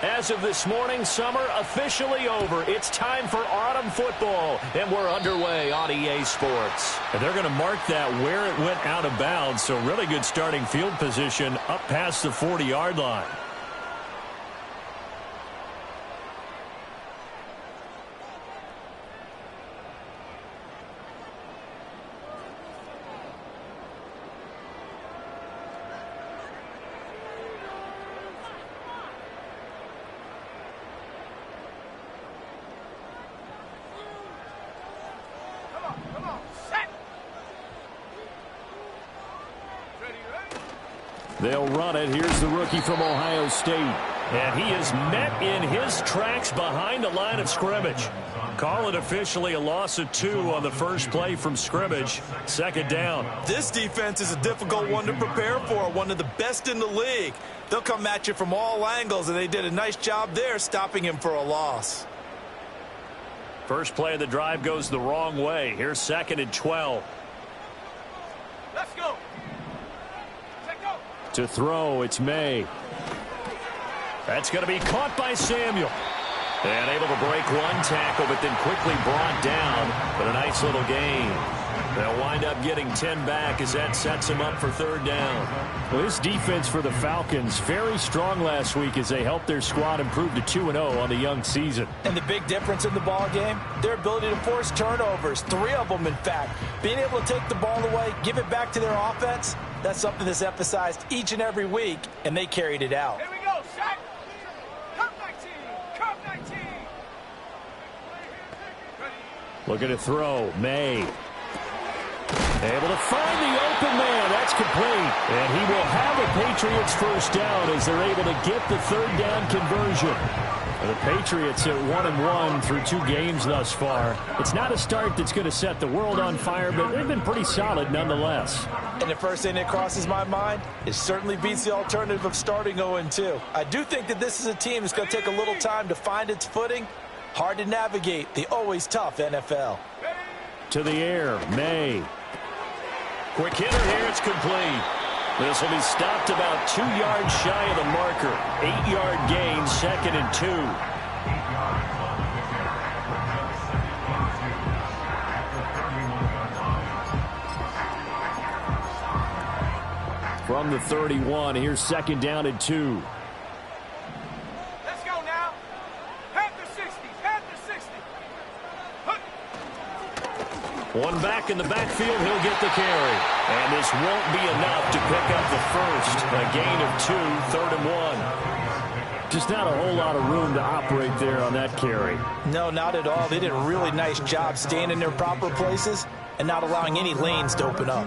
As of this morning, summer officially over. It's time for autumn football, and we're underway on EA Sports. And they're going to mark that where it went out of bounds, so really good starting field position up past the 40-yard line. They'll run it. Here's the rookie from Ohio State. And he is met in his tracks behind the line of scrimmage. Call it officially a loss of 2 on the first play from scrimmage. Second down. This defense is a difficult one to prepare for, one of the best in the league. They'll come at you from all angles, and they did a nice job there stopping him for a loss. First play of the drive goes the wrong way. Here's 2nd and 12. Let's go. To throw, it's May. That's going to be caught by Samuel. And able to break one tackle, but then quickly brought down. But a nice little gain. They'll wind up getting 10 back as that sets them up for third down. Well, this defense for the Falcons, very strong last week as they helped their squad improve to 2-0 on the young season. And the big difference in the ball game, their ability to force turnovers, 3 of them in fact. Being able to take the ball away, give it back to their offense, that's something that's emphasized each and every week, and they carried it out. Here we go, Shaq. Come 19. Come 19. Looking to throw, May. Able to find the open man. That's complete. And he will have a Patriots first down as they're able to get the third down conversion. And the Patriots at 1-1 through 2 games thus far. It's not a start that's going to set the world on fire, but they've been pretty solid nonetheless. And the first thing that crosses my mind, it certainly beats the alternative of starting 0-2. I do think that this is a team that's going to take a little time to find its footing. Hard to navigate the always tough NFL. To the air, May. Quick hitter here, it's complete. This will be stopped about 2 yards shy of the marker. 8-yard gain, 2nd and 2. From the 31, here's 2nd down and 2. Let's go now. Head to 60. Head to 60. One back in the backfield, he'll get the carry. And this won't be enough to pick up the first. A gain of 2, 3rd and 1. Just not a whole lot of room to operate there on that carry. No, not at all. They did a really nice job staying in their proper places and not allowing any lanes to open up.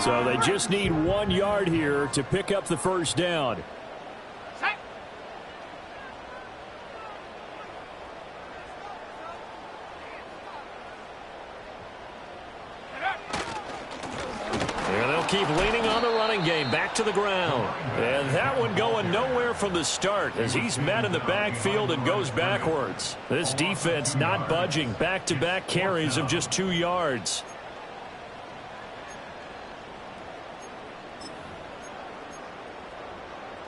So they just need 1 yard here to pick up the first down. And they'll keep leaning on the running game. Back to the ground. And that one going nowhere from the start as he's met in the backfield and goes backwards. This defense not budging. Back-to-back carries of just 2 yards.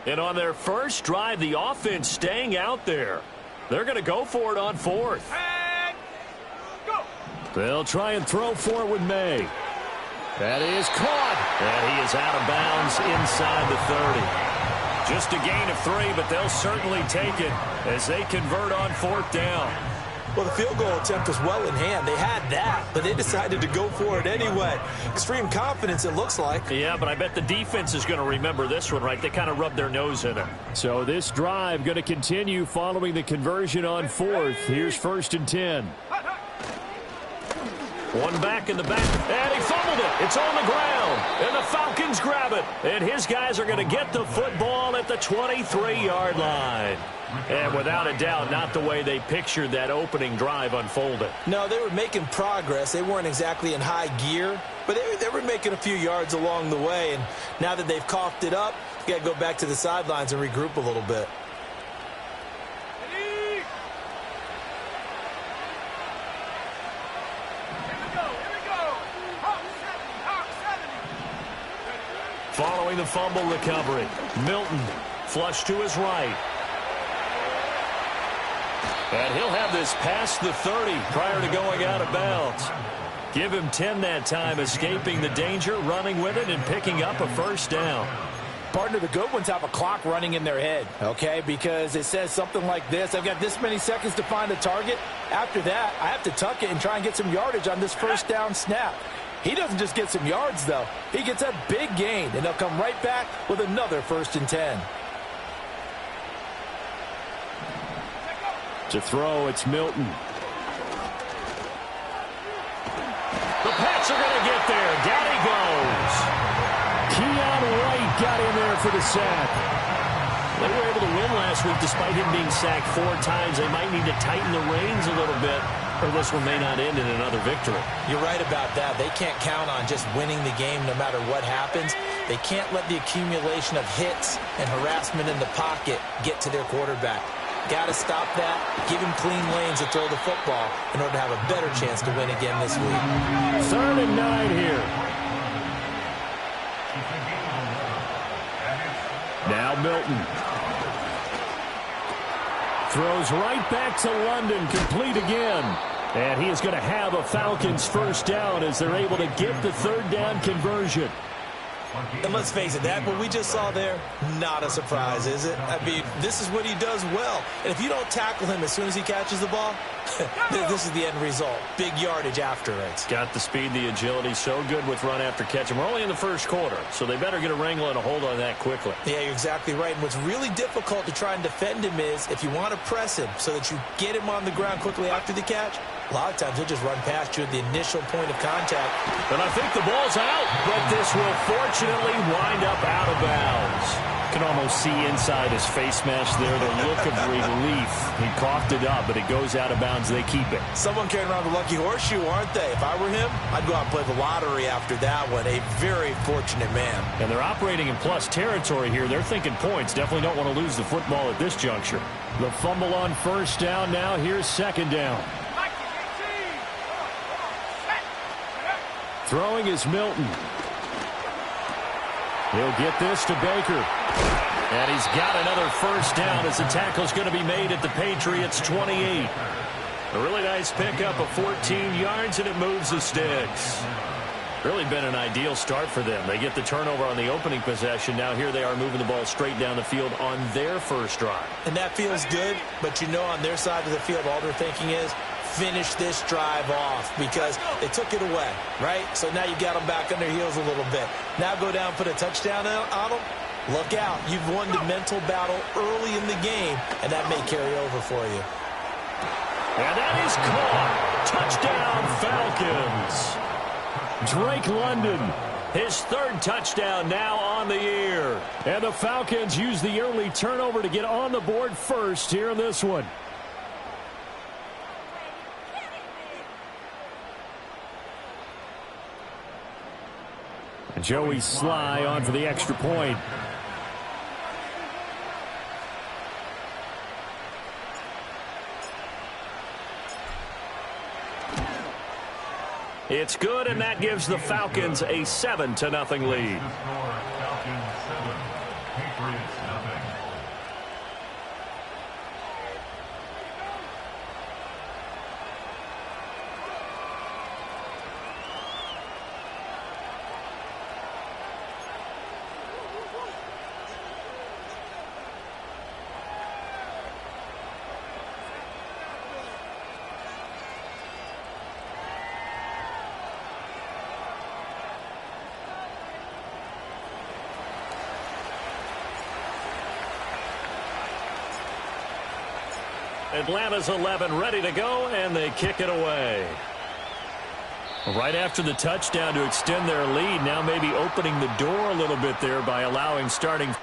And on their first drive, the offense staying out there. They're going to go for it on 4th. And go. They'll try and throw for it with May. That is caught. And he is out of bounds inside the 30. Just a gain of 3, but they'll certainly take it as they convert on 4th down. Well, the field goal attempt was well in hand. They had that, but they decided to go for it anyway. Extreme confidence, it looks like. Yeah, but I bet the defense is going to remember this one, right? They kind of rubbed their nose in it. So this drive going to continue following the conversion on 4th. Here's 1st and 10. One back in the back, and he fumbled it. It's on the ground, and the Falcons grab it. And his guys are going to get the football at the 23-yard line. And without a doubt, not the way they pictured that opening drive unfolded. No, they were making progress. They weren't exactly in high gear, but they were making a few yards along the way. And now that they've coughed it up, you got to go back to the sidelines and regroup a little bit. Following the fumble recovery, Milton Flush to his right. And he'll have this past the 30 prior to going out of bounds. Give him 10 that time, escaping the danger, running with it, and picking up a first down. Partner, the good ones have a clock running in their head, okay? Because it says something like this. I've got this many seconds to find a target. After that, I have to tuck it and try and get some yardage on this first down snap. He doesn't just get some yards, though. He gets a big gain, and they'll come right back with another 1st and 10. To throw, it's Milton. The Pats are going to get there. Down he goes. Keon White got in there for the sack. They were able to win last week despite him being sacked 4 times. They might need to tighten the reins a little bit, or this one may not end in another victory. You're right about that. They can't count on just winning the game no matter what happens. They can't let the accumulation of hits and harassment in the pocket get to their quarterback. Got to stop that, give him clean lanes to throw the football in order to have a better chance to win again this week. 3rd and 9 here. Now Milton. Throws right back to London, complete again. And he is going to have a Falcons first down as they're able to get the 3rd down conversion. And let's face it, that what we just saw there, not a surprise, is it? I mean, this is what he does well. And if you don't tackle him as soon as he catches the ball, this is the end result. Big yardage after it. Got the speed, the agility, so good with run after catch. And we're only in the 1st quarter, so they better get a wrangle and a hold on that quickly. Yeah, you're exactly right. And what's really difficult to try and defend him is if you want to press him so that you get him on the ground quickly after the catch, a lot of times he'll just run past you at the initial point of contact. And I think the ball's out, but this will fortunately wind up out of bounds. You can almost see inside his face mask there the look of relief. He coughed it up, but it goes out of bounds. They keep it. Someone carrying around the lucky horseshoe, aren't they? If I were him, I'd go out and play the lottery after that one. A very fortunate man. And they're operating in plus territory here. They're thinking points. Definitely don't want to lose the football at this juncture. The fumble on 1st down. Now here's 2nd down. Throwing is Milton. He'll get this to Baker. And he's got another first down as the tackle's going to be made at the Patriots' 28. A really nice pickup of 14 yards, and it moves the sticks. Really been an ideal start for them. They get the turnover on the opening possession. Now here they are moving the ball straight down the field on their first drive. And that feels good, but you know on their side of the field all they're thinking is, finish this drive off because they took it away, right? So now you've got them back on their heels a little bit. Now go down, put a touchdown on them. Look out. You've won the mental battle early in the game, and that may carry over for you. And that is caught. Touchdown, Falcons. Drake London, his 3rd touchdown now on the year. And the Falcons use the early turnover to get on the board first here in this one. And Joey Sly on for the extra point. It's good, and that gives the Falcons a 7-0 lead. Atlanta's 11 ready to go, and they kick it away. Right after the touchdown to extend their lead, now maybe opening the door a little bit there by allowing starting.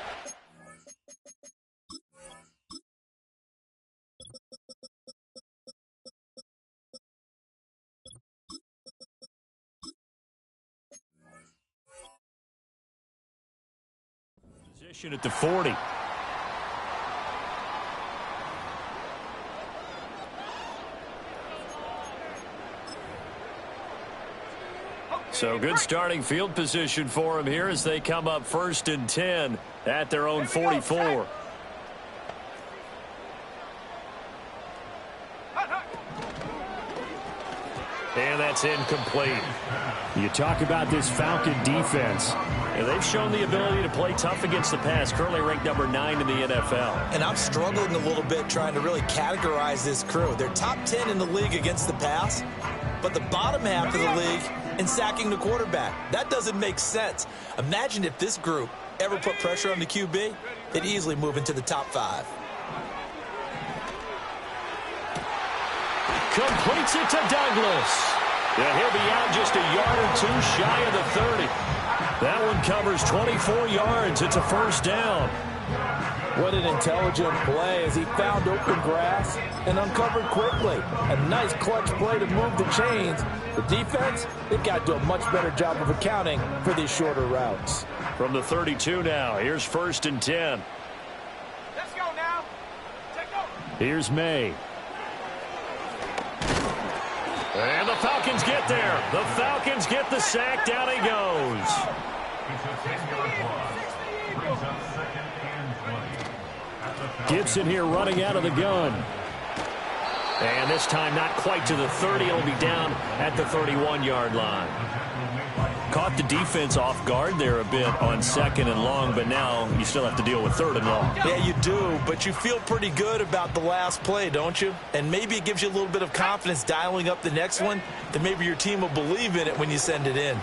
Position at the 40. So good starting field position for him here as they come up 1st and 10. at their own 44. And that's incomplete. You talk about this Falcon defense. And they've shown the ability to play tough against the pass, currently ranked number 9 in the NFL. And I'm struggling a little bit trying to really categorize this crew. They're top 10 in the league against the pass, but the bottom half of the league in sacking the quarterback. That doesn't make sense. Imagine if this group ever put pressure on the QB, they'd easily move into the top 5. Completes it to Douglas. And he'll be out just a yard or two shy of the 30. That one covers 24 yards. It's a first down. What an intelligent play as he found open grass and uncovered quickly. A nice clutch play to move the chains. The defense, they've got to do a much better job of accounting for these shorter routes. From the 32 now, here's 1st and 10. Let's go now. Take over. Here's May. And the Falcons get there. The Falcons get the sack. Down he goes. Gibson here running out of the gun. And this time not quite to the 30. It'll be down at the 31-yard line. Caught the defense off guard there a bit on 2nd and long, but now you still have to deal with 3rd and long. Yeah, you do, but you feel pretty good about the last play, don't you? And maybe it gives you a little bit of confidence dialing up the next one, that maybe your team will believe in it when you send it in.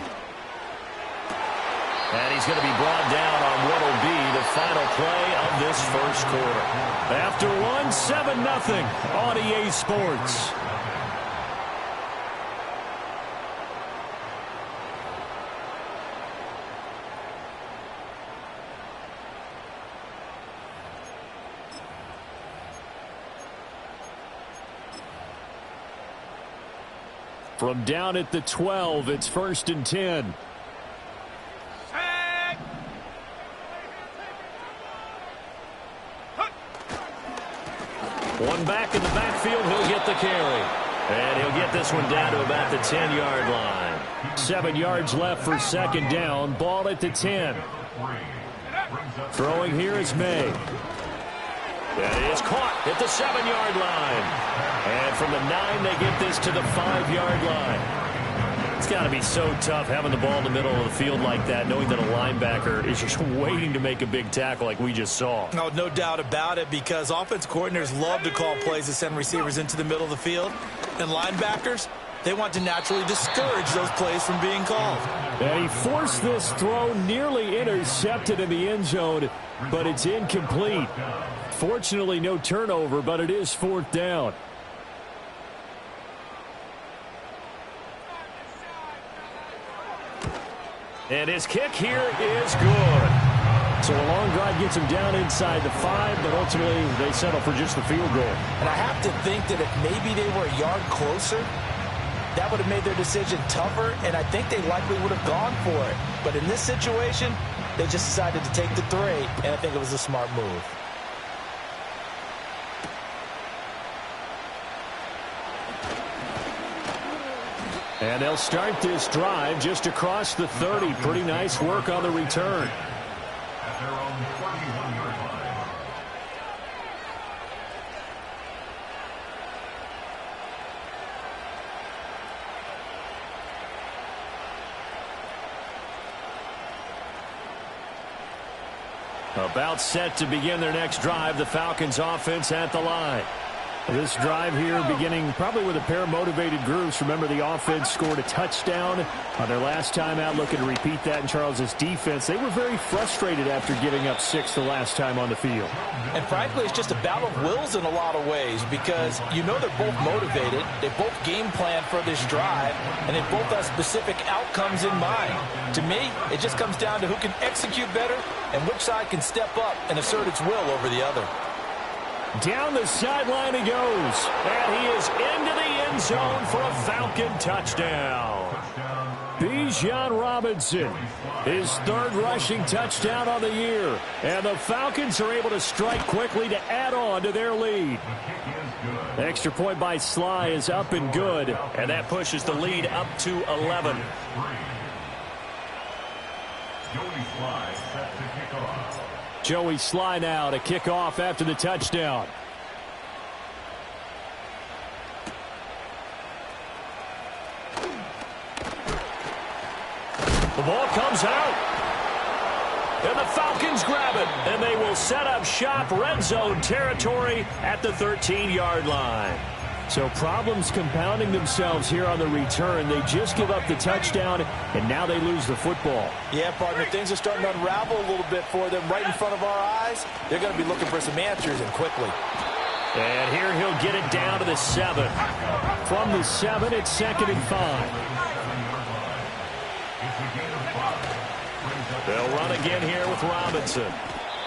And he's going to be brought down on what will be the final play of this first quarter. After one, 7-0 on EA Sports. From down at the 12, it's 1st and 10. One back in the backfield, he'll get the carry. And he'll get this one down to about the 10-yard line. 7 yards left for 2nd down. Ball at the 10. Throwing here is May. That is caught at the 7-yard line. And from the 9, they get this to the 5-yard line. It's got to be so tough having the ball in the middle of the field like that, knowing that a linebacker is just waiting to make a big tackle like we just saw. No doubt about it, because offense coordinators love to call plays to send receivers into the middle of the field. And linebackers, they want to naturally discourage those plays from being called. And he forced this throw, nearly intercepted in the end zone, but it's incomplete. Fortunately, no turnover, but it is 4th down. And his kick here is good. So a long drive gets him down inside the 5, but ultimately they settle for just the field goal. And I have to think that if maybe they were a yard closer, that would have made their decision tougher, and I think they likely would have gone for it. But in this situation, they just decided to take the 3, and I think it was a smart move. And they'll start this drive just across the 30. Pretty nice work on the return. At their own 41-yard line. About set to begin their next drive. The Falcons offense at the line. This drive here beginning probably with a pair of motivated groups. Remember, the offense scored a touchdown on their last time out, looking to repeat that in Charles's defense. They were very frustrated after giving up 6 the last time on the field. And frankly, it's just a battle of wills in a lot of ways, because you know they're both motivated, they both game plan for this drive, and they both have specific outcomes in mind. To me, it just comes down to who can execute better and which side can step up and assert its will over the other. Down the sideline he goes. And he is into the end zone for a Falcon touchdown. Bijan Robinson, his 3rd rushing touchdown on the year. And the Falcons are able to strike quickly to add on to their lead. Extra point by Sly is up and good. And that pushes the lead up to 11. Joey Sly set to kick off. Joey Sly now to kick off after the touchdown. The ball comes out. And the Falcons grab it. And they will set up shop, red zone territory at the 13-yard line. So problems compounding themselves here on the return. They just give up the touchdown, and now they lose the football. Yeah, partner, things are starting to unravel a little bit for them right in front of our eyes. They're going to be looking for some answers, and quickly. And here he'll get it down to the 7. From the 7, it's 2nd and 5. They'll run again here with Robinson.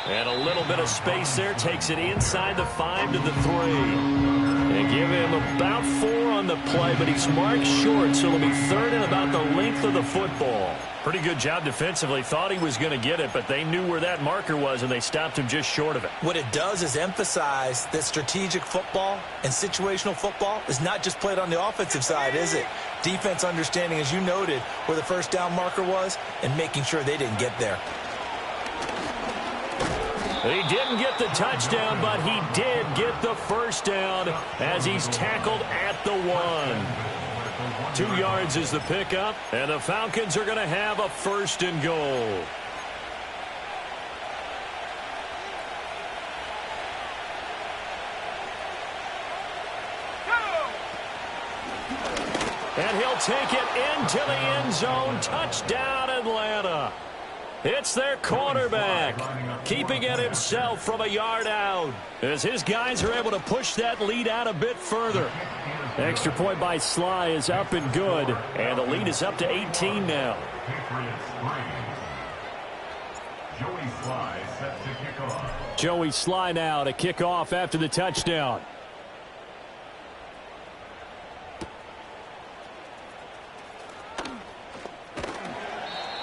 And a little bit of space there. Takes it inside the 5 to the 3. They give him about 4 on the play, but he's marked short, so it'll be 3rd and about the length of the football. Pretty good job defensively. Thought he was going to get it, but they knew where that marker was, and they stopped him just short of it. What it does is emphasize that strategic football and situational football is not just played on the offensive side, is it? Defense understanding, as you noted, where the first down marker was and making sure they didn't get there. He didn't get the touchdown, but he did get the first down as he's tackled at the 1. 2 yards is the pickup, and the Falcons are going to have a 1st and goal. And he'll take it into the end zone. Touchdown, Atlanta. It's their quarterback, keeping it himself from a yard out, as his guys are able to push that lead out a bit further. Extra point by Sly is up and good, and the lead is up to 18 now. Joey Sly now to kick off after the touchdown.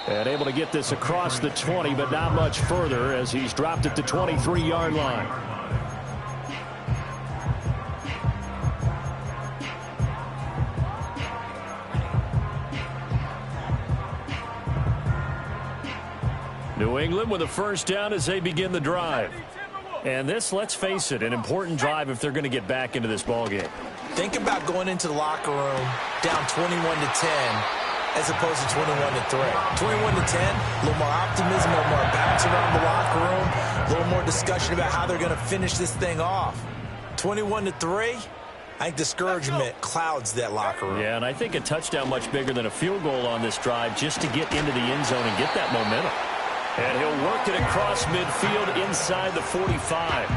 And able to get this across the 20, but not much further as he's dropped at the 23-yard line. New England with a 1st down as they begin the drive. And this, let's face it, an important drive if they're going to get back into this ballgame. Think about going into the locker room down 21-10. As opposed to 21-3. 21-10, a little more optimism, a little more bounce around the locker room, a little more discussion about how they're going to finish this thing off. 21-3, I think discouragement clouds that locker room. Yeah, and I think a touchdown much bigger than a field goal on this drive just to get into the end zone and get that momentum. And he'll work it across midfield inside the 45.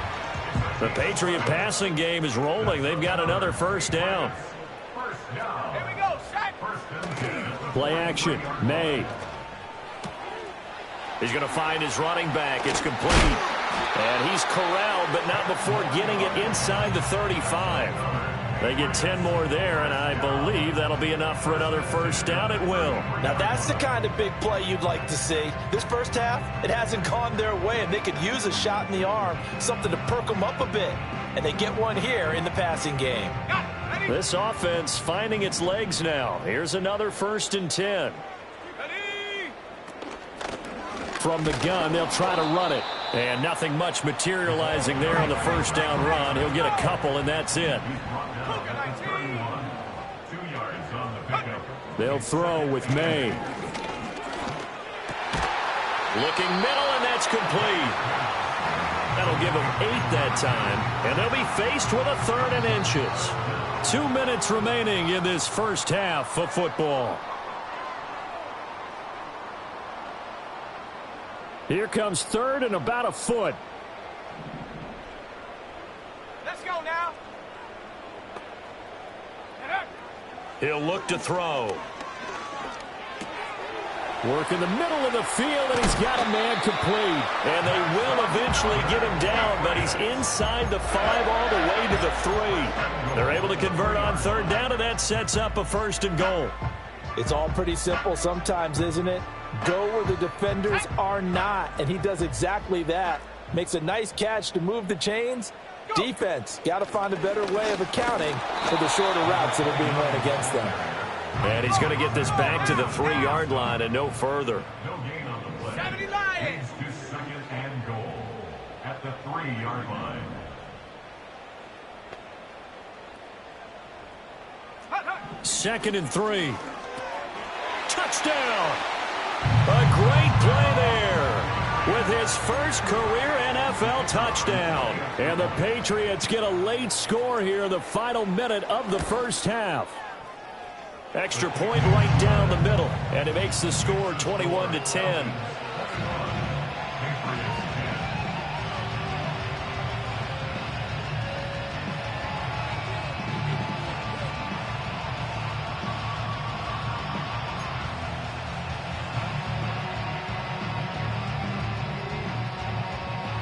The Patriot passing game is rolling. They've got another 1st down. Here we go, sack. Play action, May. He's going to find his running back. It's complete. And he's corralled, but not before getting it inside the 35. They get 10 more there, and I believe that'll be enough for another 1st down. It will. Now, that's the kind of big play you'd like to see. This first half, it hasn't gone their way, and they could use a shot in the arm, something to perk them up a bit. And they get one here in the passing game. This offense finding its legs now. Here's another 1st and 10. From the gun, they'll try to run it. And nothing much materializing there on the 1st down run. He'll get a couple, and that's it. They'll throw with May. Looking middle, and that's complete. That'll give them 8 that time, and they'll be faced with a 3rd and inches. 2 minutes remaining in this first half of football. Here comes 3rd and about a foot. Let's go now. He'll look to throw. Work in the middle of the field, and he's got a man complete. And they will eventually get him down, but he's inside the 5 all the way to the 3. They're able to convert on 3rd down, and that sets up a 1st and goal. It's all pretty simple sometimes, isn't it? Go where the defenders are not, and he does exactly that. Makes a nice catch to move the chains. Defense, got to find a better way of accounting for the shorter routes that are being run against them. And he's going to get this back to the 3-yard line and no further. 70 Lions. the 3-yard line. Second and 3. Touchdown! A great play there with his first career NFL touchdown. And the Patriots get a late score here in the final minute of the first half. Extra point right down the middle, and it makes the score 21-10.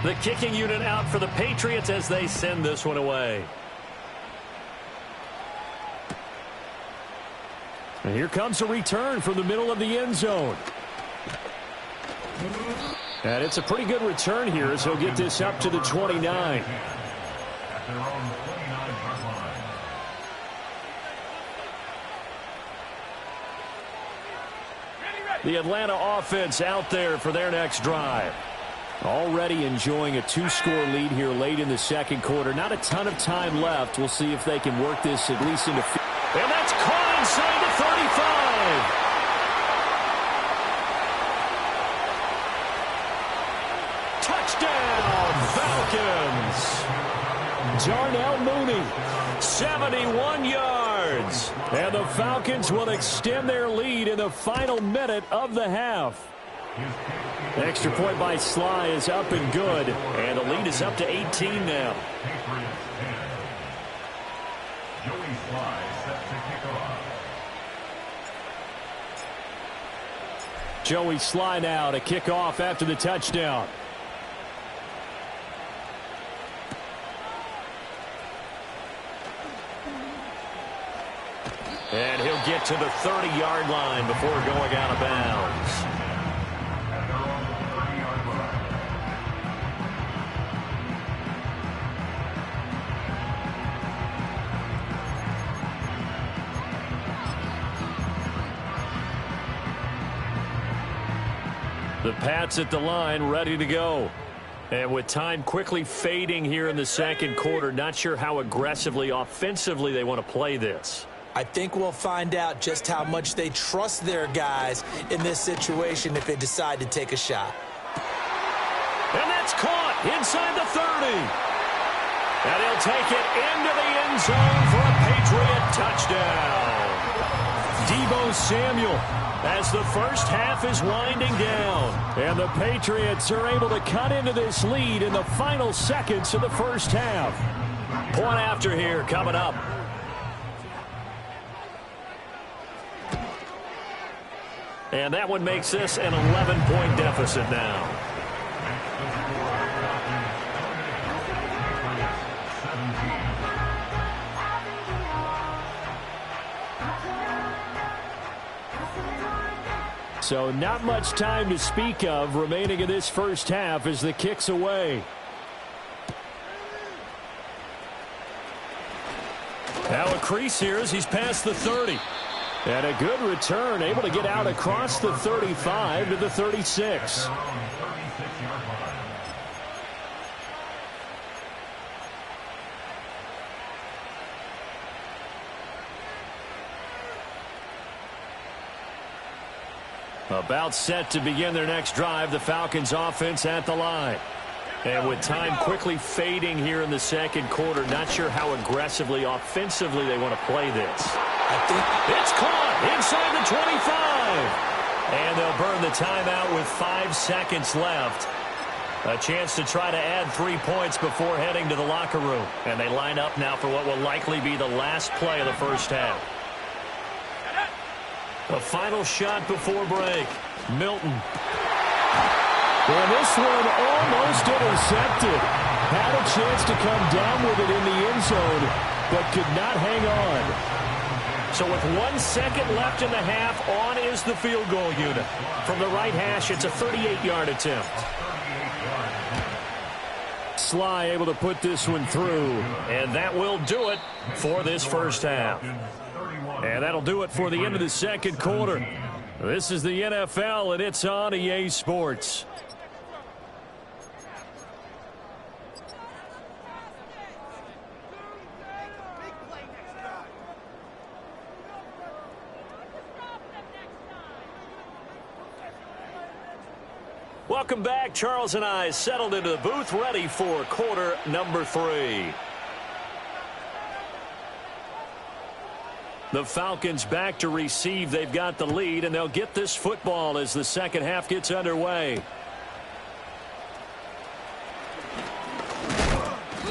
The kicking unit out for the Patriots as they send this one away. And here comes a return from the middle of the end zone. And it's a pretty good return here as he'll get this up to the 29. At their own 29-yard line. The Atlanta offense out there for their next drive. Already enjoying a 2-score lead here late in the second quarter. Not a ton of time left. We'll see if they can work this at least into... And that's caught inside the 35. Touchdown, Falcons. Darnell Mooney, 71 yards. And the Falcons will extend their lead in the final minute of the half. Extra point by Sly is up and good. And the lead is up to 18 now. Joey Sly set to kick off. Joey Sly now to kick off after the touchdown. And he'll get to the 30-yard line before going out of bounds. At their own 30-yard line. The Pats at the line, ready to go. And with time quickly fading here in the second quarter, not sure how aggressively, offensively they want to play this. I think we'll find out just how much they trust their guys in this situation if they decide to take a shot. And that's caught inside the 30. And he'll take it into the end zone for a Patriot touchdown. Deebo Samuel as the first half is winding down. And the Patriots are able to cut into this lead in the final seconds of the first half. Point after here coming up. And that one makes this an 11-point deficit now. So not much time to speak of remaining in this first half as the kick's away. Now a crease here as he's past the 30. And a good return, able to get out across the 35 to the 36. About set to begin their next drive, the Falcons offense at the line. And with time quickly fading here in the second quarter, not sure how aggressively, offensively they want to play this. I think it's caught inside the 25. And they'll burn the timeout with 5 seconds left. A chance to try to add 3 points before heading to the locker room. And they line up now for what will likely be the last play of the first half. A final shot before break. Milton. And this one almost intercepted. Had a chance to come down with it in the end zone, but could not hang on. So with 1 second left in the half, on is the field goal unit. From the right hash, it's a 38-yard attempt. Sly able to put this one through, and that will do it for this first half. And that'll do it for the end of the second quarter. This is the NFL, and it's on EA Sports. Welcome back. Charles and I settled into the booth, ready for quarter number 3. The Falcons back to receive. They've got the lead, and they'll get this football as the second half gets underway.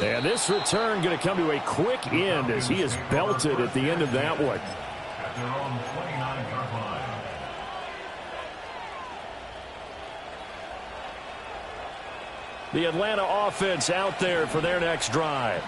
And this return going to come to a quick end as he is belted at the end of that one. At their own 29-yard line. The Atlanta offense out there for their next drive.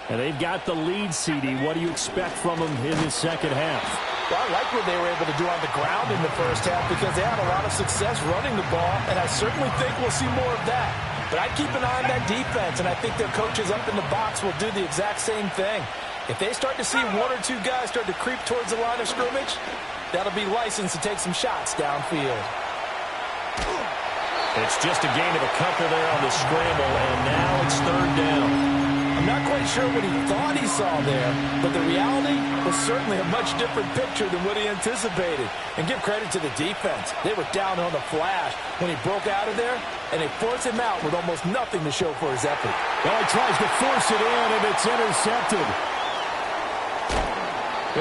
And they've got the lead, CD. What do you expect from them in the second half? Well, I like what they were able to do on the ground in the first half because they had a lot of success running the ball, and I certainly think we'll see more of that. But I'd keep an eye on that defense, and I think their coaches up in the box will do the exact same thing. If they start to see one or two guys start to creep towards the line of scrimmage, that'll be licensed to take some shots downfield. It's just a gain of a couple there on the scramble, and now it's third down. I'm not quite sure what he thought he saw there, but the reality was certainly a much different picture than what he anticipated. And give credit to the defense. They were down on the flash when he broke out of there, and they forced him out with almost nothing to show for his effort. Well, he tries to force it in, and it's intercepted.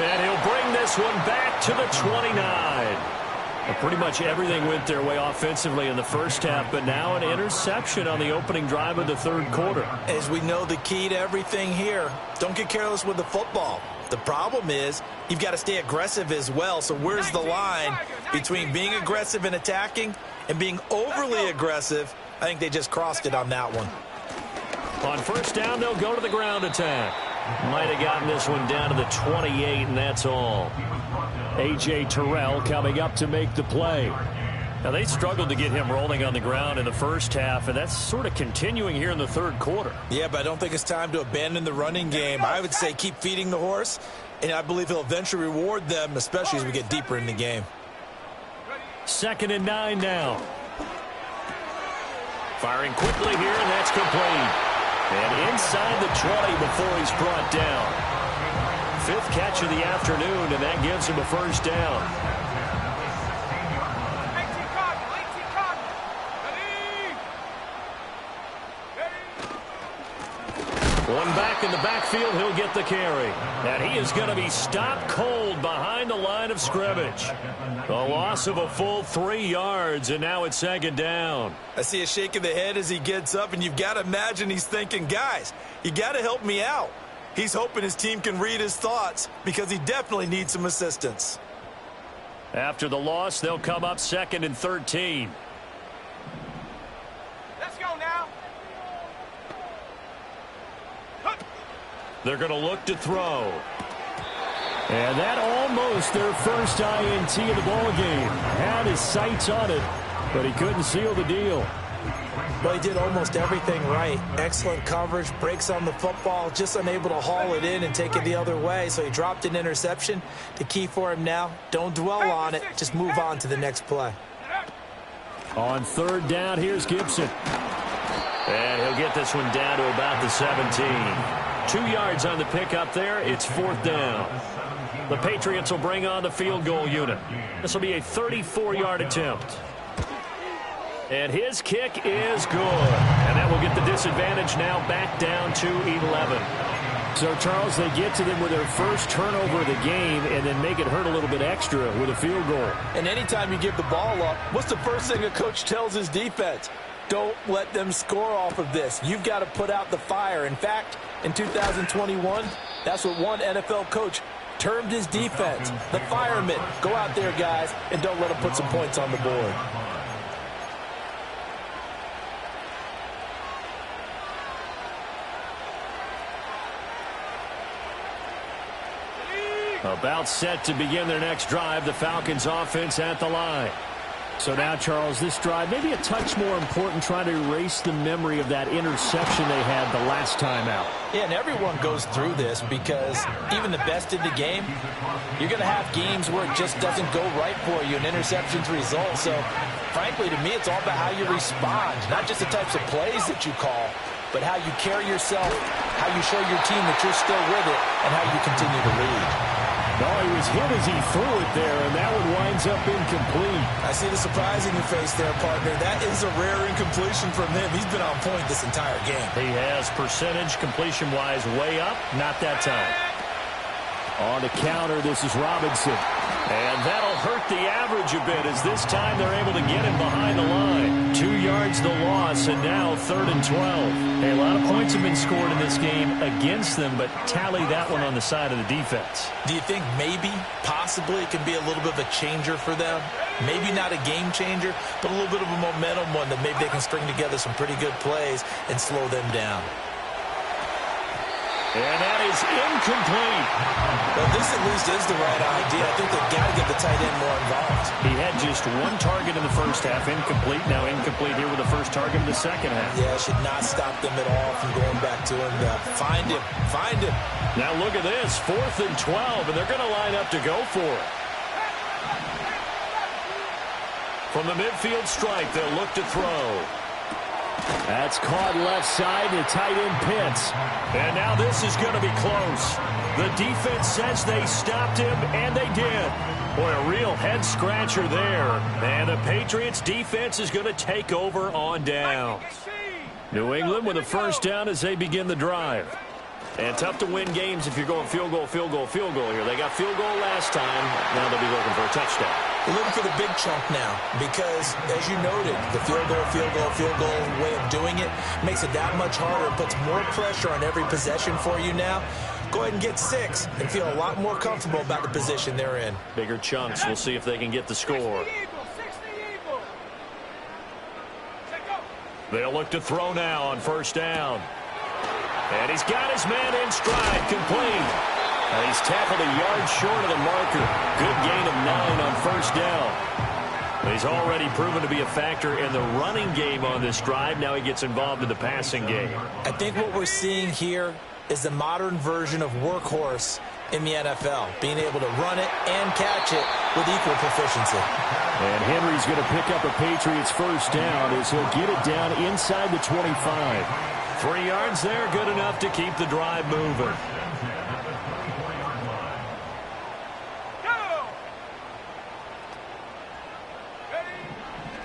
And he'll bring this one back to the 29. Well, pretty much everything went their way offensively in the first half, but now an interception on the opening drive of the third quarter. As we know, the key to everything here, don't get careless with the football. The problem is you've got to stay aggressive as well. So where's the line between being aggressive and attacking and being overly aggressive? I think they just crossed it on that one. On first down, they'll go to the ground attack. Might have gotten this one down to the 28, and that's all. A.J. Terrell coming up to make the play. Now, they struggled to get him rolling on the ground in the first half, and that's sort of continuing here in the third quarter. Yeah, but I don't think it's time to abandon the running game. I would say keep feeding the horse, and I believe he'll eventually reward them, especially as we get deeper in the game. 2nd and 9 now. Firing quickly here, and that's complete. And inside the 20 before he's brought down. 5th catch of the afternoon, and that gives him a first down. 18 Cardinal. One back in the backfield, he'll get the carry. And he is going to be stopped cold behind the line of scrimmage. A loss of a full 3 yards, and now it's 2nd down. I see a shake of the head as he gets up, and you've got to imagine he's thinking, guys, you got to help me out. He's hoping his team can read his thoughts because he definitely needs some assistance. After the loss, they'll come up 2nd and 13. Let's go now. They're going to look to throw. And that almost their first INT of the ball game. Had his sights on it, but he couldn't seal the deal. Well, he did almost everything right. Excellent coverage, breaks on the football, just unable to haul it in and take it the other way. So he dropped an interception. The key for him now, don't dwell on it. Just move on to the next play. On 3rd down, here's Gibson. And he'll get this one down to about the 17. 2 yards on the pickup there. It's 4th down. The Patriots will bring on the field goal unit. This will be a 34-yard attempt. And his kick is good. And that will get the disadvantage now back down to 11. So, Charles, they get to them with their first turnover of the game and then make it hurt a little bit extra with a field goal. And anytime you give the ball up, what's the first thing a coach tells his defense? Don't let them score off of this. You've got to put out the fire. In fact, in 2021, that's what one NFL coach termed his defense. The firemen. Go out there, guys, and don't let them put some points on the board. About set to begin their next drive, the Falcons offense at the line. So now, Charles, this drive may be a touch more important, trying to erase the memory of that interception they had the last time out. Yeah, and everyone goes through this because even the best in the game, you're going to have games where it just doesn't go right for you, and interceptions result. So, frankly, to me, it's all about how you respond, not just the types of plays that you call, but how you carry yourself, how you show your team that you're still with it, and how you continue to lead. No, he was hit as he threw it there, and that one winds up incomplete. I see the surprise in your face there, partner. That is a rare incompletion from him. He's been on point this entire game. He has percentage completion-wise way up, not that time. On the counter, this is Robinson. And that'll hurt the average a bit as this time they're able to get him behind the line. 2 yards the loss, and now 3rd and 12. Hey, a lot of points have been scored in this game against them, but tally that one on the side of the defense. Do you think maybe, possibly, it can be a little bit of a changer for them? Maybe not a game changer, but a little bit of a momentum one that maybe they can string together some pretty good plays and slow them down. And that is incomplete. Well, this at least is the right idea. I think they've got to get the tight end more involved. He had just 1 target in the first half, incomplete. Now incomplete here with the first target in the second half. Yeah, should not stop them at all from going back to him. Find him. Find him. Now look at this, 4th and 12, and they're going to line up to go for it. From the midfield stripe, they'll look to throw. That's caught left side to tight end Pitts. And now this is going to be close. The defense says they stopped him, and they did. Boy, a real head-scratcher there. And the Patriots defense is going to take over on downs. New England with a first down as they begin the drive. And tough to win games if you're going field goal, field goal, field goal here. They got field goal last time. Now they'll be looking for a touchdown. They're looking for the big chunk now because, as you noted, the field goal way of doing it makes it that much harder. It puts more pressure on every possession for you now. Go ahead and get 6 and feel a lot more comfortable about the position they're in. Bigger chunks. We'll see if they can get the score. They'll look to throw now on first down. And he's got his man in stride, complete. And he's tackled a yard short of the marker. Good gain of 9 on first down. He's already proven to be a factor in the running game on this drive. Now he gets involved in the passing game. I think what we're seeing here is the modern version of workhorse in the NFL, being able to run it and catch it with equal proficiency. And Henry's going to pick up a Patriots first down as he'll get it down inside the 25. 3 yards there, good enough to keep the drive moving.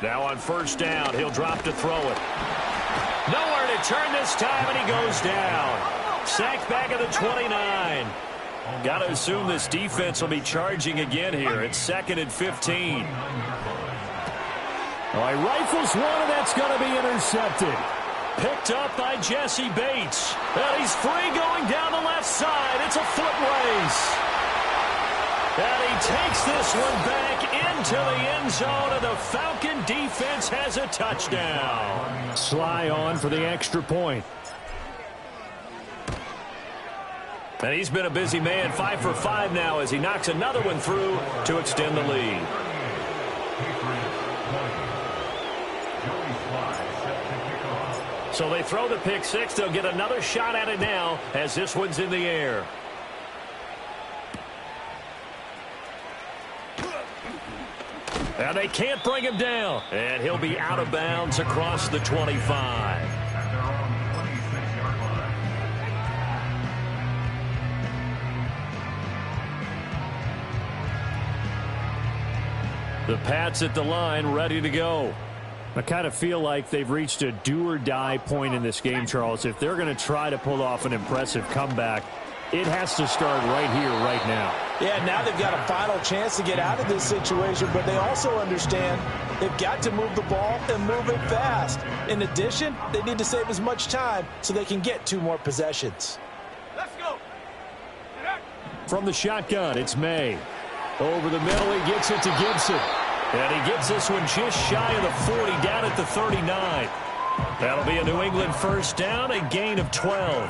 Now on first down, he'll drop to throw it. Nowhere to turn this time, and he goes down. Sacked back at the 29. Got to assume this defense will be charging again here. It's 2nd and 15. All right, rifles one, and that's going to be intercepted. Picked up by Jesse Bates. And he's free going down the left side. It's a foot race. And he takes this one back into the end zone, and the Falcon defense has a touchdown. Sly on for the extra point. And he's been a busy man, 5 for 5 now as he knocks another one through to extend the lead. So they throw the pick six. They'll get another shot at it now as this one's in the air. And they can't bring him down. And he'll be out of bounds across the 25. The Pats at the line, ready to go. I kind of feel like they've reached a do-or-die point in this game, Charles. If they're going to try to pull off an impressive comeback, it has to start right here, right now. Yeah, now they've got a final chance to get out of this situation, but they also understand they've got to move the ball and move it fast. In addition, they need to save as much time so they can get 2 more possessions. Let's go. From the shotgun, it's May. Over the middle, he gets it to Gibson. And he gets this one just shy of the 40, down at the 39. That'll be a New England first down, a gain of 12.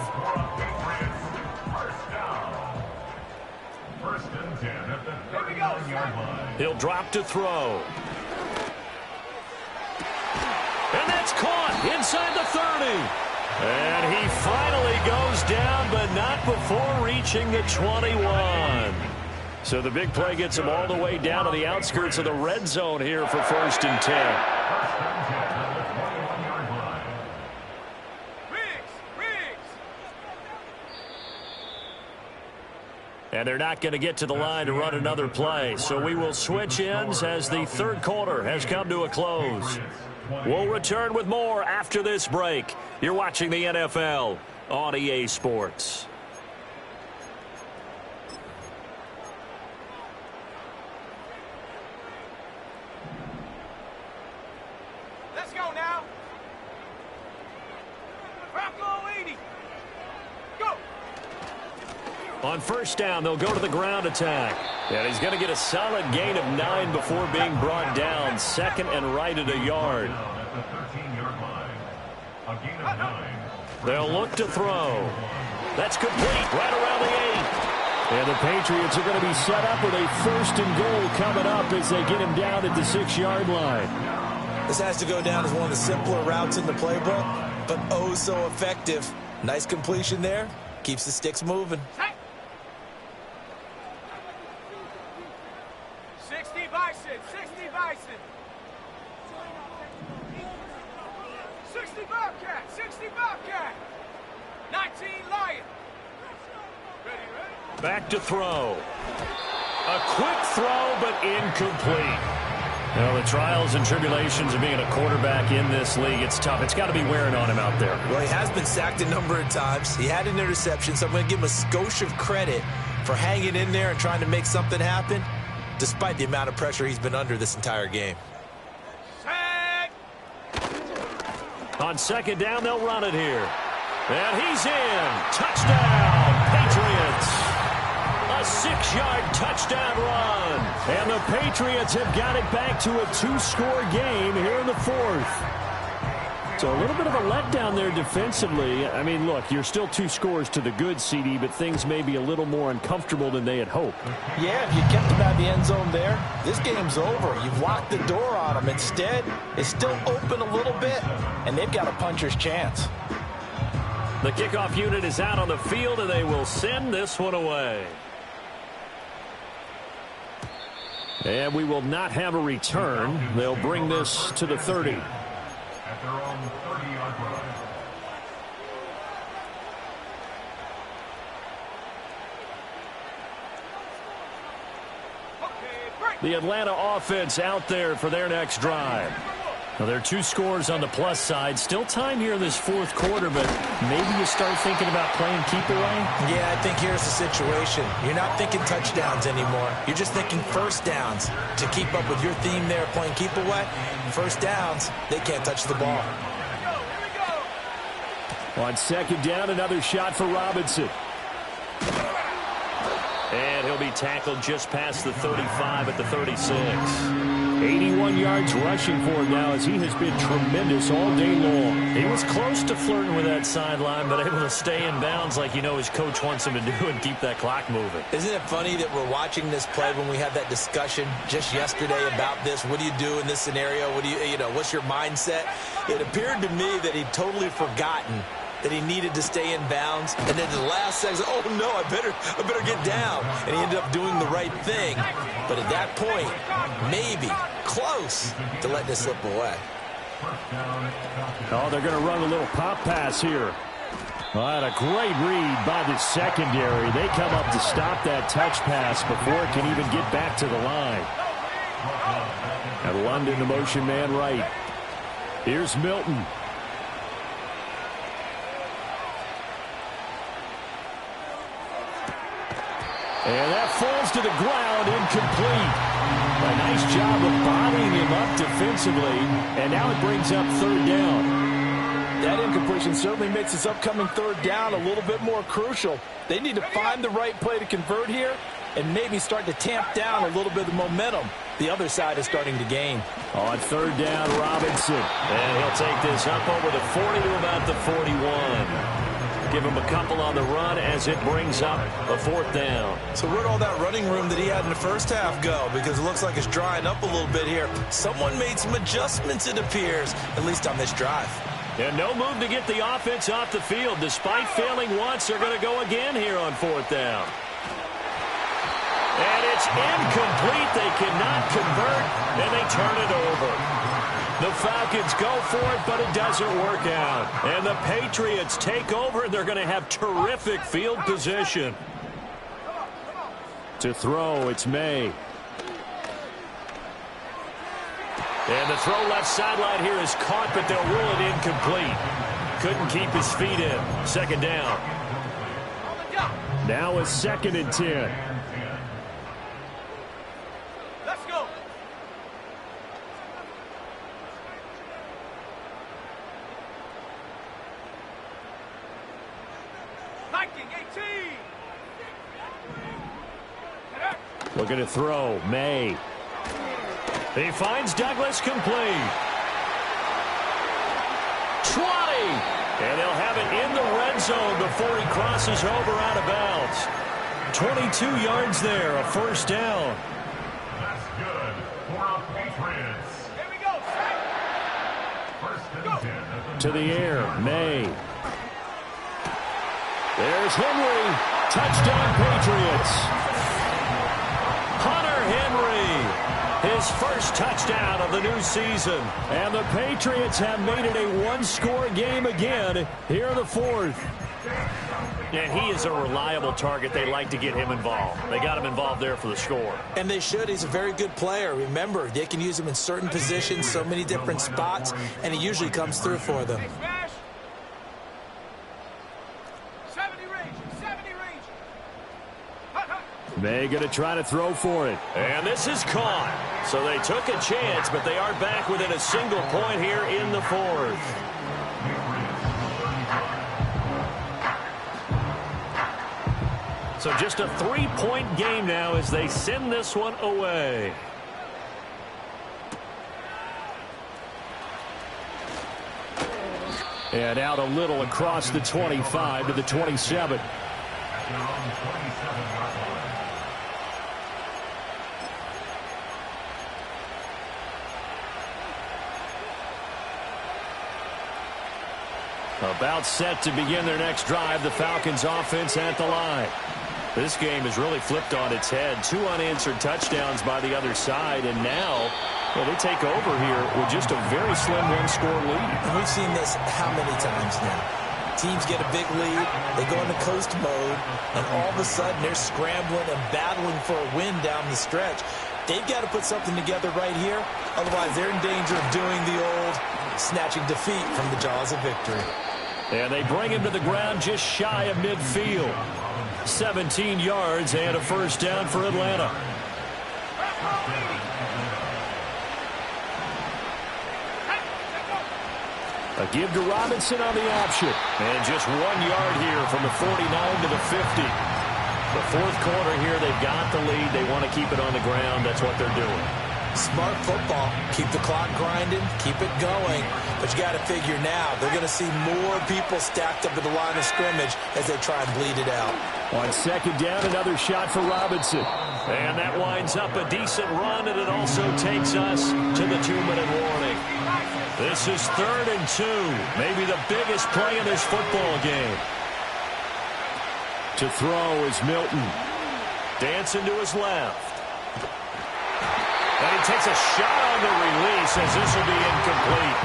First and 10 at the 31-yard line. He'll drop to throw. And that's caught inside the 30. And he finally goes down, but not before reaching the 21. So the big play gets him all the way down to the outskirts of the red zone here for first and 10. And they're not going to get to the line to run another play. So we will switch ends as the third quarter has come to a close. We'll return with more after this break. You're watching the NFL on EA Sports. Let's go now. Rocco 80. Go. On first down, they'll go to the ground attack. And he's going to get a solid gain of 9 before being brought down. Second and right at a yard. At the 13-yard line. A gain of 9. They'll look to throw. That's complete right around the 8. And the Patriots are going to be set up with a first and goal coming up as they get him down at the 6-yard line. This has to go down as one of the simpler routes in the playbook, but oh so effective. Nice completion there. Keeps the sticks moving. 60 Bison, 60 Bison. 60 Bobcat, 60 Bobcat. 19 Lion. Ready? Back to throw. A quick throw, but incomplete. Well, the trials and tribulations of being a quarterback in this league, it's tough. It's got to be wearing on him out there. Well, he has been sacked a number of times. He had an interception, so I'm going to give him a skosh of credit for hanging in there and trying to make something happen, despite the amount of pressure he's been under this entire game. On second down, they'll run it here. And he's in. Touchdown, Patriots. A 6-yard touchdown run. And the Patriots have got it back to a 2-score game here in the fourth. So a little bit of a letdown there defensively. I mean, look, you're still 2 scores to the good, CD, but things may be a little more uncomfortable than they had hoped. Yeah, if you kept them out of the end zone there, this game's over. You've locked the door on them. Instead, it's still open a little bit, and they've got a puncher's chance. The kickoff unit is out on the field, and they will send this one away. And we will not have a return. They'll bring this to the 30. At their own 30-yard line. The Atlanta offense out there for their next drive. Now, there are 2 scores on the plus side. Still time here in this fourth quarter, but maybe you start thinking about playing keep away? Yeah, I think here's the situation. You're not thinking touchdowns anymore. You're just thinking first downs. To keep up with your theme there, playing keep away, first downs, they can't touch the ball. On second down, another shot for Robinson. And he'll be tackled just past the 35 at the 36. 81 yards rushing for him now as he has been tremendous all day long. He was close to flirting with that sideline, but able to stay in bounds like you know his coach wants him to do and keep that clock moving. Isn't it funny that we're watching this play when we had that discussion just yesterday about this? What do you do in this scenario? What do you know, what's your mindset? It appeared to me that he'd totally forgotten that he needed to stay in bounds, and then the last second, oh no, I better get down, and he ended up doing the right thing. But at that point, maybe close to letting it slip away. Oh, they're going to run a little pop pass here. Well, and a great read by the secondary. They come up to stop that touch pass before it can even get back to the line. And London, the motion man right. Here's Milton. And that falls to the ground, incomplete. A nice job of bodying him up defensively, and now it brings up third down. That incompletion certainly makes this upcoming third down a little bit more crucial. They need to find the right play to convert here and maybe start to tamp down a little bit of momentum the other side is starting to gain. On third down, Robinson. And he'll take this up over the 40 to about the 41. Give him a couple on the run as it brings up a fourth down. So where'd all that running room that he had in the first half go? Because it looks like it's drying up a little bit here. Someone made some adjustments, it appears, at least on this drive. And no move to get the offense off the field. Despite failing once, they're going to go again here on fourth down. And it's incomplete. They cannot convert, and they turn it over. The Falcons go for it, but it doesn't work out. And the Patriots take over, and they're going to have terrific field position. To throw, it's May. And the throw left sideline here is caught, but they'll rule it incomplete. Couldn't keep his feet in. Second down. Now a 2nd and 10. Let's go. Viking 18. Looking to throw, May. He finds Douglas complete. 20. And they'll have it in the red zone before he crosses over out of bounds. 22 yards there, a first down. That's good for our Patriots. Here we go. First and 10 at the To the air, May. There's Henry. Touchdown, Patriots. Hunter Henry. His first touchdown of the new season. And the Patriots have made it a one-score game again here in the 4th. And he is a reliable target. They like to get him involved. They got him involved there for the score. And they should. He's a very good player. Remember, they can use him in certain positions, so many different spots, and he usually comes through for them. Smash. 70 range. 70 range. Hut, hut. May going to try to throw for it. And this is caught. So they took a chance, but they are back within a single point here in the 4th. So just a 3-point game now as they send this one away. And out a little across the 25 to the 27. About set to begin their next drive, the Falcons offense at the line. This game has really flipped on its head. 2 unanswered touchdowns by the other side, and now they take over here with just a very slim one-score lead. And we've seen this how many times now? Teams get a big lead, they go into coast mode, and all of a sudden they're scrambling and battling for a win down the stretch. They've got to put something together right here, otherwise they're in danger of doing the old snatching defeat from the jaws of victory. And they bring him to the ground just shy of midfield. 17 yards and a first down for Atlanta. A give to Robinson on the option. And just 1 yard here from the 49 to the 50. The 4th quarter here, they've got the lead. They want to keep it on the ground. That's what they're doing. Smart football. Keep the clock grinding, keep it going. But you got to figure now, they're going to see more people stacked up at the line of scrimmage as they try and bleed it out. On 2nd down, another shot for Robinson. And that winds up a decent run, and it also takes us to the 2-minute warning. This is 3rd and 2. Maybe the biggest play in this football game. To throw is Milton. Dancing to his left. And he takes a shot on the release as this will be incomplete.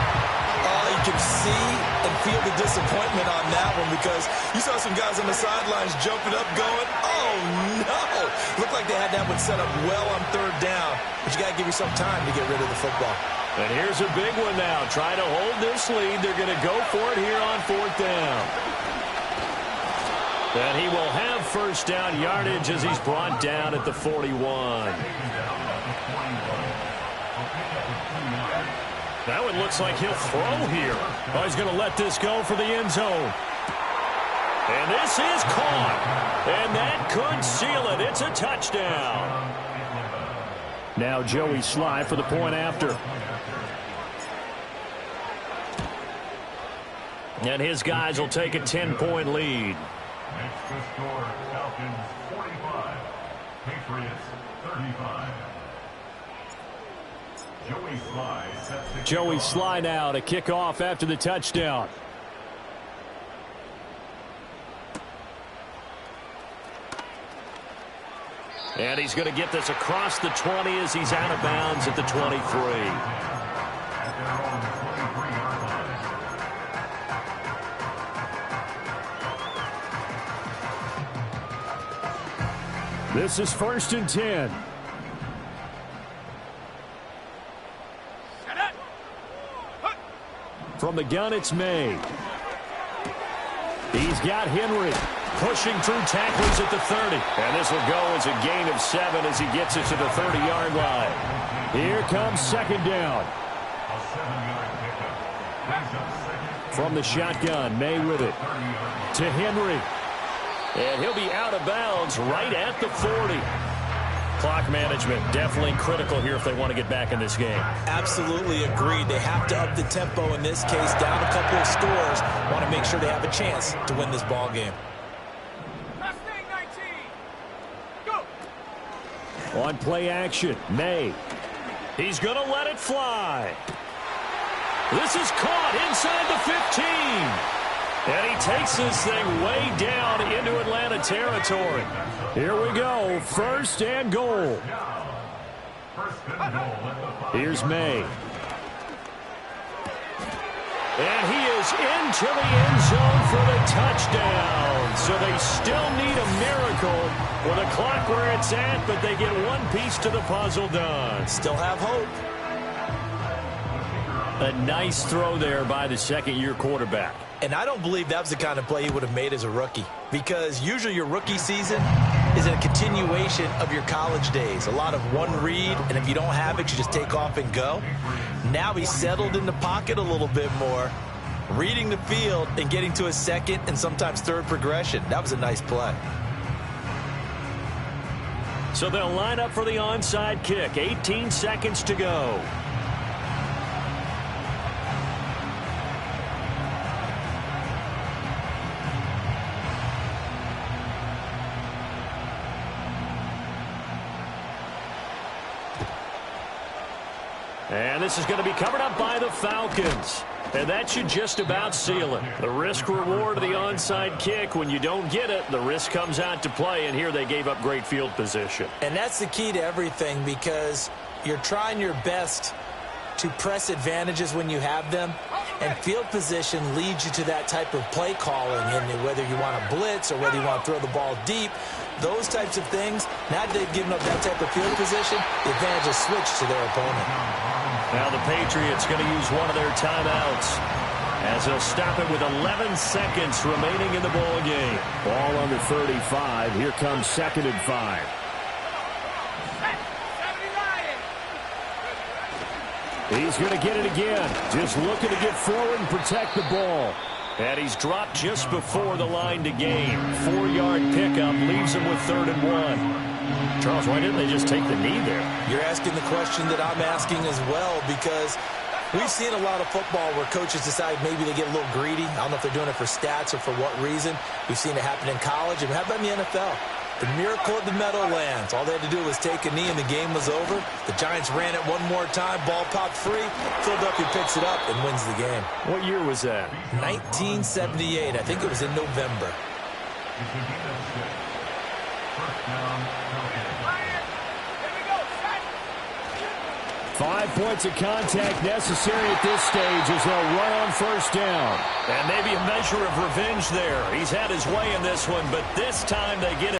You can see and feel the disappointment on that one because you saw some guys on the sidelines jumping up going, oh no! Looked like they had that one set up well on 3rd down, but you got to give yourself time to get rid of the football. And here's a big one now. Trying to hold this lead. They're going to go for it here on 4th down. And he will have first down yardage as he's brought down at the 41. That one looks like he'll throw here. Oh, he's going to let this go for the end zone. And this is caught. And that could seal it. It's a touchdown. Now Joey Sly for the point after. And his guys will take a 10-point lead. Next to score, Falcons 45, Patriots 35. Joey Sly now to kick off after the touchdown. And he's going to get this across the 20 as he's out of bounds at the 23. This is 1st and 10. From the gun, it's May. He's got Henry pushing through tacklers at the 30. And this will go as a gain of 7 as he gets it to the 30-yard line. Here comes 2nd down. A 7-yard pickup. Brings up 2nd. From the shotgun, May with it. To Henry. And he'll be out of bounds right at the 40. Clock management definitely critical here if they want to get back in this game. Absolutely agreed. They have to up the tempo in this case, down a couple of scores. Want to make sure they have a chance to win this ball game. Mustang 19. Go. On play action, May. He's going to let it fly. This is caught inside the 15. And he takes this thing way down into Atlanta territory. Here we go, 1st and goal. Here's May. And he is into the end zone for the touchdown. So they still need a miracle with the clock where it's at, but they get one piece to the puzzle done. Still have hope. A nice throw there by the second-year quarterback. And I don't believe that was the kind of play he would have made as a rookie, because usually your rookie season is a continuation of your college days. A lot of one read, and if you don't have it, you just take off and go. Now he's settled in the pocket a little bit more, reading the field and getting to a second and sometimes third progression. That was a nice play. So they'll line up for the onside kick. 18 seconds to go. And this is going to be covered up by the Falcons. And that should just about seal it. The risk-reward of the onside kick, when you don't get it, the risk comes out to play, and here they gave up great field position. And that's the key to everything, because you're trying your best to press advantages when you have them, and field position leads you to that type of play calling, and whether you want to blitz or whether you want to throw the ball deep, those types of things. Now that they've given up that type of field position, the advantage is switched to their opponent. Now the Patriots going to use one of their timeouts as they'll stop it with 11 seconds remaining in the ball game. Ball under 35. Here comes 2nd and 5. He's going to get it again. Just looking to get forward and protect the ball. And he's dropped just before the line to gain. 4-yard pickup leaves him with 3rd and 1. Charles, why didn't they just take the knee there? You're asking the question that I'm asking as well, because we've seen a lot of football where coaches decide maybe they get a little greedy. I don't know if they're doing it for stats or for what reason. We've seen it happen in college, and how about in the NFL? The miracle of the Meadowlands. All they had to do was take a knee and the game was over. The Giants ran it one more time. Ball popped free. Philadelphia picks it up and wins the game. What year was that? 1978. I think it was in November. 5 points of contact necessary at this stage as they'll run on 1st down. And maybe a measure of revenge there. He's had his way in this one, but this time they get it.